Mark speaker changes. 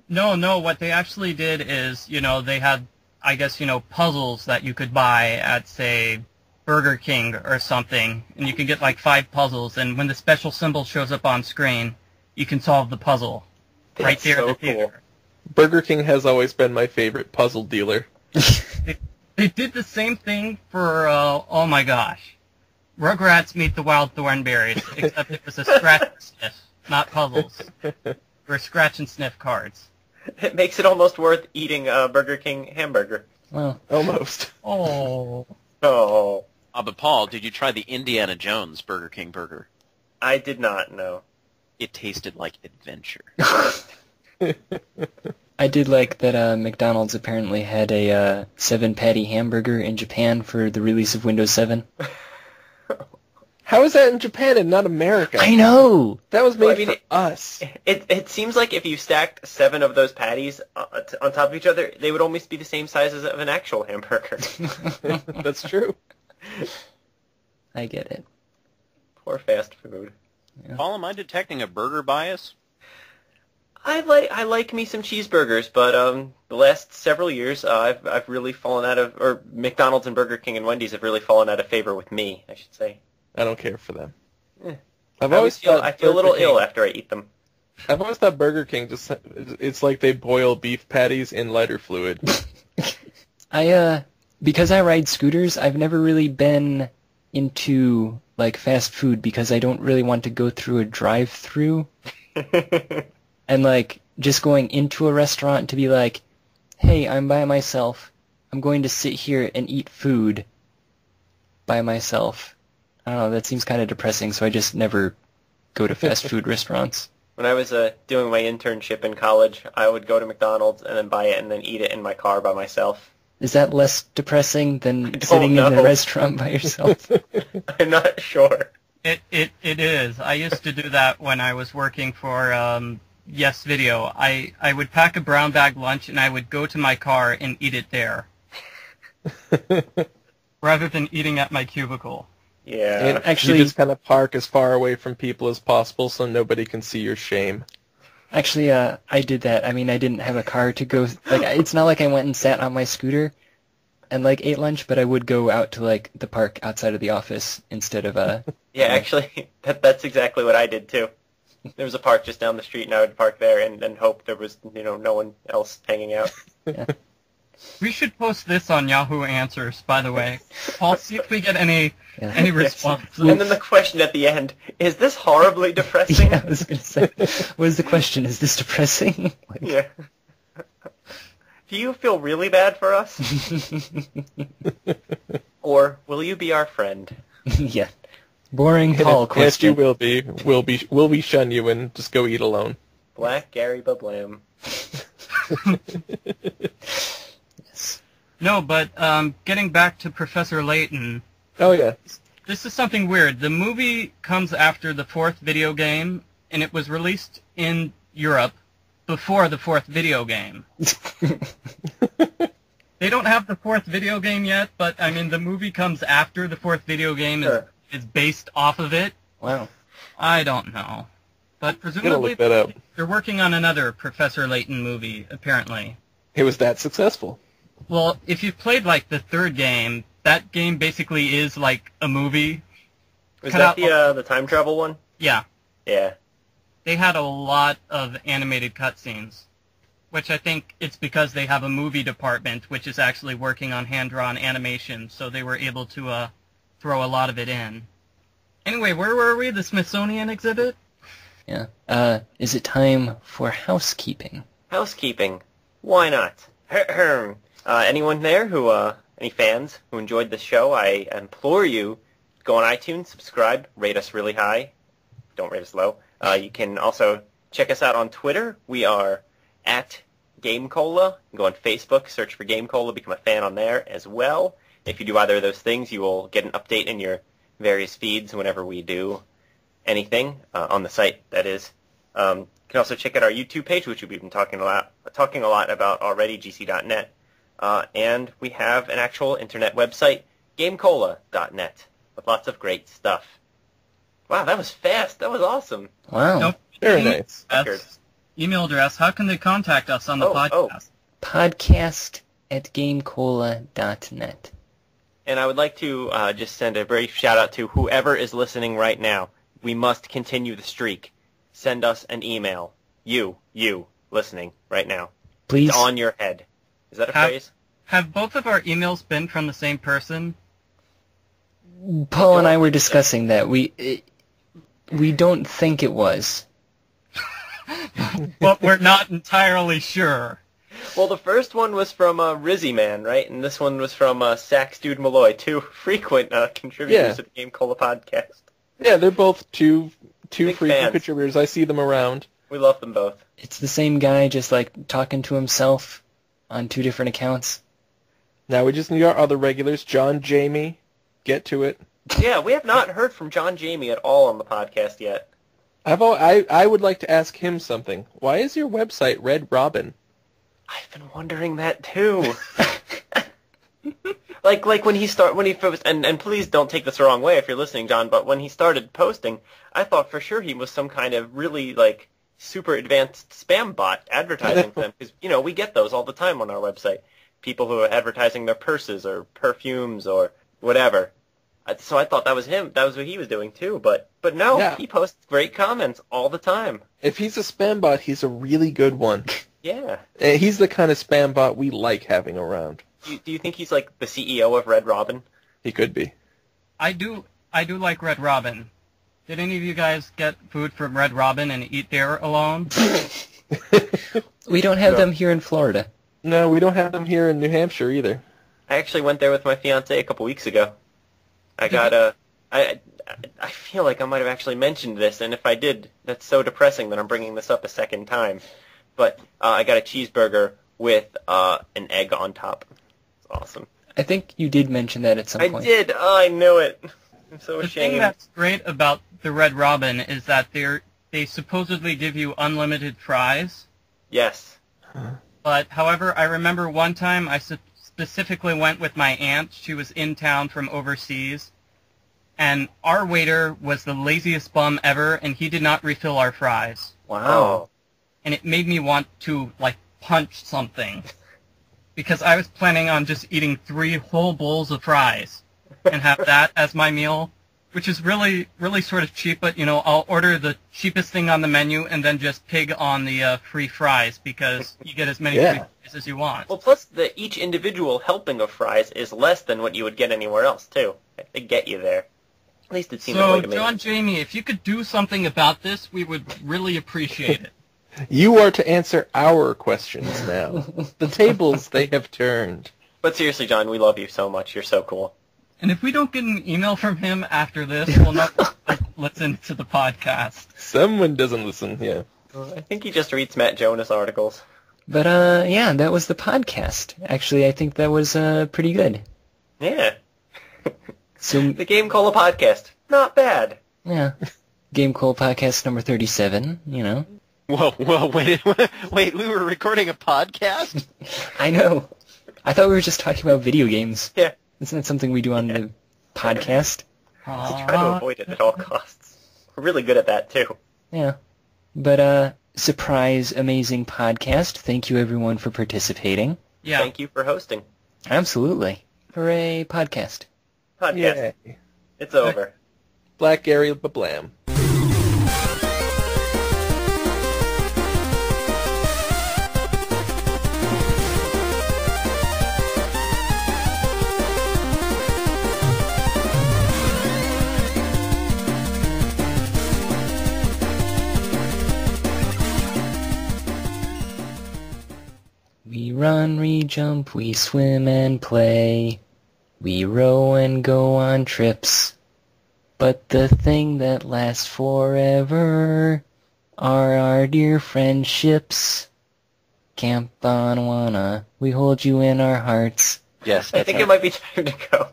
Speaker 1: No, what they actually did is, they had, I guess, puzzles that you could buy at, say, Burger King or something, and you can get like 5 puzzles, and when the special symbol shows up on screen, you can solve the puzzle right
Speaker 2: That's
Speaker 1: there in
Speaker 2: so
Speaker 1: the theater.
Speaker 3: Burger King has always been my favorite puzzle dealer.
Speaker 1: They did the same thing for, oh my gosh, Rugrats Meet the Wild Thornberries, except it was a scratch and sniff, not puzzles. Or scratch and sniff cards.
Speaker 2: It makes it almost worth eating a Burger King hamburger.
Speaker 4: Well,
Speaker 3: Almost.
Speaker 1: Oh.
Speaker 2: Oh,
Speaker 5: But Paul, did you try the Indiana Jones Burger King burger?
Speaker 2: I did not know.
Speaker 5: It tasted like adventure.
Speaker 4: I did like that McDonald's apparently had a 7-patty hamburger in Japan for the release of Windows 7.
Speaker 3: How is that in Japan and not America?
Speaker 4: I know!
Speaker 3: That was made
Speaker 2: Well, I mean,
Speaker 3: for us.
Speaker 2: It seems like if you stacked 7 of those patties on top of each other, they would almost be the same size as of an actual hamburger.
Speaker 3: That's true.
Speaker 4: I get it.
Speaker 2: Poor fast food.
Speaker 5: Paul, am I detecting a burger bias?
Speaker 2: I like me some cheeseburgers, but the last several years I've really fallen out of, or McDonald's and Burger King and Wendy's have really fallen out of favor with me, I should say.
Speaker 3: I don't care for them.
Speaker 2: Eh.
Speaker 3: I've
Speaker 2: I
Speaker 3: always
Speaker 2: feel
Speaker 3: thought
Speaker 2: I feel a little
Speaker 3: Burger King-
Speaker 2: ill after I eat them.
Speaker 3: I've always thought Burger King it's like they boil beef patties in lighter fluid.
Speaker 4: Because I ride scooters, I've never really been into, like, fast food because I don't really want to go through a drive-through. And, like, just going into a restaurant to be like, hey, I'm by myself. I'm going to sit here and eat food by myself. I don't know, that seems kind of depressing, so I just never go to fast food restaurants.
Speaker 2: When I was doing my internship in college, I would go to McDonald's and then buy it and then eat it in my car by myself.
Speaker 4: Is that less depressing than
Speaker 2: don't
Speaker 4: sitting in
Speaker 2: know.
Speaker 4: a restaurant by yourself?
Speaker 2: I'm not sure.
Speaker 1: It is. I used to do that when I was working for Yes Video. I would pack a brown bag lunch and I would go to my car and eat it there. Rather than eating at my cubicle.
Speaker 2: Yeah.
Speaker 3: And
Speaker 4: Actually-
Speaker 3: you just kind of park as far away from people as possible so nobody can see your shame.
Speaker 4: Actually, I did that. I mean, I didn't have a car to go... Like, it's not like I went and sat on my scooter and, like, ate lunch, but I would go out to, like, the park outside of the office instead of,
Speaker 2: Yeah, actually, that's exactly what I did too. There was a park just down the street, and I would park there and then hope there was, no one else hanging out.
Speaker 4: Yeah.
Speaker 1: We should post this on Yahoo Answers, by the way. Paul, see if we get any responses.
Speaker 2: And then the question at the end, is this horribly depressing?
Speaker 4: Yeah, I was going to say, what is the question? Is this depressing? Like,
Speaker 2: Yeah. Do you feel really bad for us? Or will you be our friend?
Speaker 4: yeah. Boring
Speaker 3: And
Speaker 4: Paul
Speaker 3: if
Speaker 4: question.
Speaker 3: you will be, will we shun you and just go eat alone?
Speaker 2: Black Gary Bablam.
Speaker 4: Yes.
Speaker 1: No, but getting back to Professor Layton,
Speaker 3: Oh yeah.
Speaker 1: this is something weird. The movie comes after the 4th video game, and it was released in Europe before the 4th video game. They don't have the 4th video game yet, but, I mean, the movie comes after the 4th video game is based off of it.
Speaker 4: Wow.
Speaker 1: I don't know. But
Speaker 3: Gotta
Speaker 1: presumably
Speaker 3: look that up.
Speaker 1: they're working on another Professor Layton movie, apparently.
Speaker 3: It was that successful.
Speaker 1: Well, if you've played, like, the 3rd game, that game basically is, like, a movie.
Speaker 2: Was
Speaker 1: Cut
Speaker 2: that
Speaker 1: out-
Speaker 2: the time travel one?
Speaker 1: Yeah.
Speaker 2: Yeah.
Speaker 1: They had a lot of animated cutscenes, which I think it's because they have a movie department which is actually working on hand-drawn animation, so they were able to throw a lot of it in. Anyway, where were we? The Smithsonian exhibit?
Speaker 4: Yeah. Is it time for housekeeping?
Speaker 2: Housekeeping. Why not? Anyone there who, any fans who enjoyed this show, I implore you, go on iTunes, subscribe, rate us really high. Don't rate us low. You can also check us out on Twitter. We are at GameCola. You can go on Facebook, search for GameCola, become a fan on there as well. If you do either of those things, you will get an update in your various feeds whenever we do anything on the site, that is. You can also check out our YouTube page, which we've been talking a lot about already, gc.net. And we have an actual internet website, gamecola.net, with lots of great stuff. Wow, that was fast. That was awesome.
Speaker 4: Wow.
Speaker 1: Don't
Speaker 3: Very
Speaker 1: forget
Speaker 3: nice.
Speaker 1: that's-
Speaker 2: Record.
Speaker 1: email address, how can they contact us on the podcast?
Speaker 4: Podcast@gamecola.net.
Speaker 2: And I would like to just send a brief shout-out to whoever is listening right now. We must continue the streak. Send us an email. You listening right now.
Speaker 4: Please.
Speaker 2: It's on your head. Is that a phrase?
Speaker 1: Have both of our emails been from the same person?
Speaker 4: Paul and I were discussing that. We don't think it was.
Speaker 1: But we're not entirely sure.
Speaker 2: Well, the first one was from Rizzy Man, right? And this one was from Sax Dude Malloy, two frequent contributors to the Game Cola podcast.
Speaker 3: Yeah, they're both two
Speaker 2: Big
Speaker 3: frequent
Speaker 2: fans.
Speaker 3: contributors. I see them around.
Speaker 2: We love them both.
Speaker 4: It's the same guy, just like talking to himself on two different accounts.
Speaker 3: Now we just need our other regulars, John, Jamie. Get to it.
Speaker 2: Yeah, we have not heard from John Jamie at all on the podcast yet.
Speaker 3: I would like to ask him something. Why is your website Red Robin?
Speaker 2: I've been wondering that too. like when he first, and please don't take this the wrong way if you're listening, John, but when he started posting, I thought for sure he was some kind of really super advanced spam bot advertising for them, because we get those all the time on our website. People who are advertising their purses or perfumes or whatever. So I thought that was him. That was what he was doing too. But no,
Speaker 3: Yeah.
Speaker 2: He posts great comments all the time.
Speaker 3: If he's a spam bot, he's a really good one.
Speaker 2: Yeah.
Speaker 3: He's the kind of spam bot we like having around.
Speaker 2: Do you think he's like the CEO of Red Robin?
Speaker 3: He could be.
Speaker 1: I do like Red Robin. Did any of you guys get food from Red Robin and eat there alone?
Speaker 4: We don't have them here in Florida.
Speaker 3: No, we don't have them here in New Hampshire either.
Speaker 2: I actually went there with my fiance a couple weeks ago. I got I feel like I might have actually mentioned this, and if I did, that's so depressing that I'm bringing this up a second time. But I got a cheeseburger with an egg on top. It's awesome.
Speaker 4: I think you did mention that at some
Speaker 2: I
Speaker 4: point.
Speaker 2: did. Oh, I knew it. I'm so
Speaker 1: The
Speaker 2: ashamed.
Speaker 1: thing that's great about the Red Robin is that they supposedly give you unlimited fries.
Speaker 2: Yes.
Speaker 1: But, however, I remember one time I specifically went with my aunt. She was in town from overseas. And our waiter was the laziest bum ever, and he did not refill our fries.
Speaker 2: Wow.
Speaker 1: And it made me want to, punch something. Because I was planning on just eating 3 whole bowls of fries and have that as my meal, which is really, really sort of cheap, but, I'll order the cheapest thing on the menu and then just pig on the free fries because you get as many free fries as you want.
Speaker 2: Well, plus each individual helping of fries is less than what you would get anywhere else, too. They get you there. At least it seems
Speaker 1: So,
Speaker 2: like a
Speaker 1: John Jamie, if you could do something about this, we would really appreciate it.
Speaker 3: You are to answer our questions now. The tables, they have turned.
Speaker 2: But seriously, John, we love you so much. You're so cool.
Speaker 1: And if we don't get an email from him after this, we'll not listen to the podcast.
Speaker 3: Someone doesn't listen, yeah.
Speaker 2: I think he just reads Matt Jonas articles.
Speaker 4: But, yeah, that was the podcast. Actually, I think that was pretty good.
Speaker 2: Yeah.
Speaker 4: So,
Speaker 2: The Game Cola podcast. Not bad.
Speaker 4: yeah. Game Cola Podcast number 37,
Speaker 5: Whoa, wait, we were recording a podcast?
Speaker 4: I know. I thought we were just talking about video games.
Speaker 2: Yeah.
Speaker 4: Isn't that something we do on the podcast?
Speaker 2: I try to avoid it at all costs. We're really good at that, too.
Speaker 4: Yeah. But, surprise, amazing podcast. Thank you, everyone, for participating.
Speaker 1: Yeah.
Speaker 2: Thank you for hosting.
Speaker 4: Absolutely. Hooray, podcast.
Speaker 2: Podcast.
Speaker 3: Yay.
Speaker 2: It's over.
Speaker 3: Black Gary Bablam.
Speaker 4: We run, we jump, we swim and play. We row and go on trips. But the thing that lasts forever are our dear friendships. Camp Bonawwana, we hold you in our hearts.
Speaker 5: Yes,
Speaker 2: I
Speaker 5: that's
Speaker 2: think
Speaker 5: right.
Speaker 2: it might be time to go.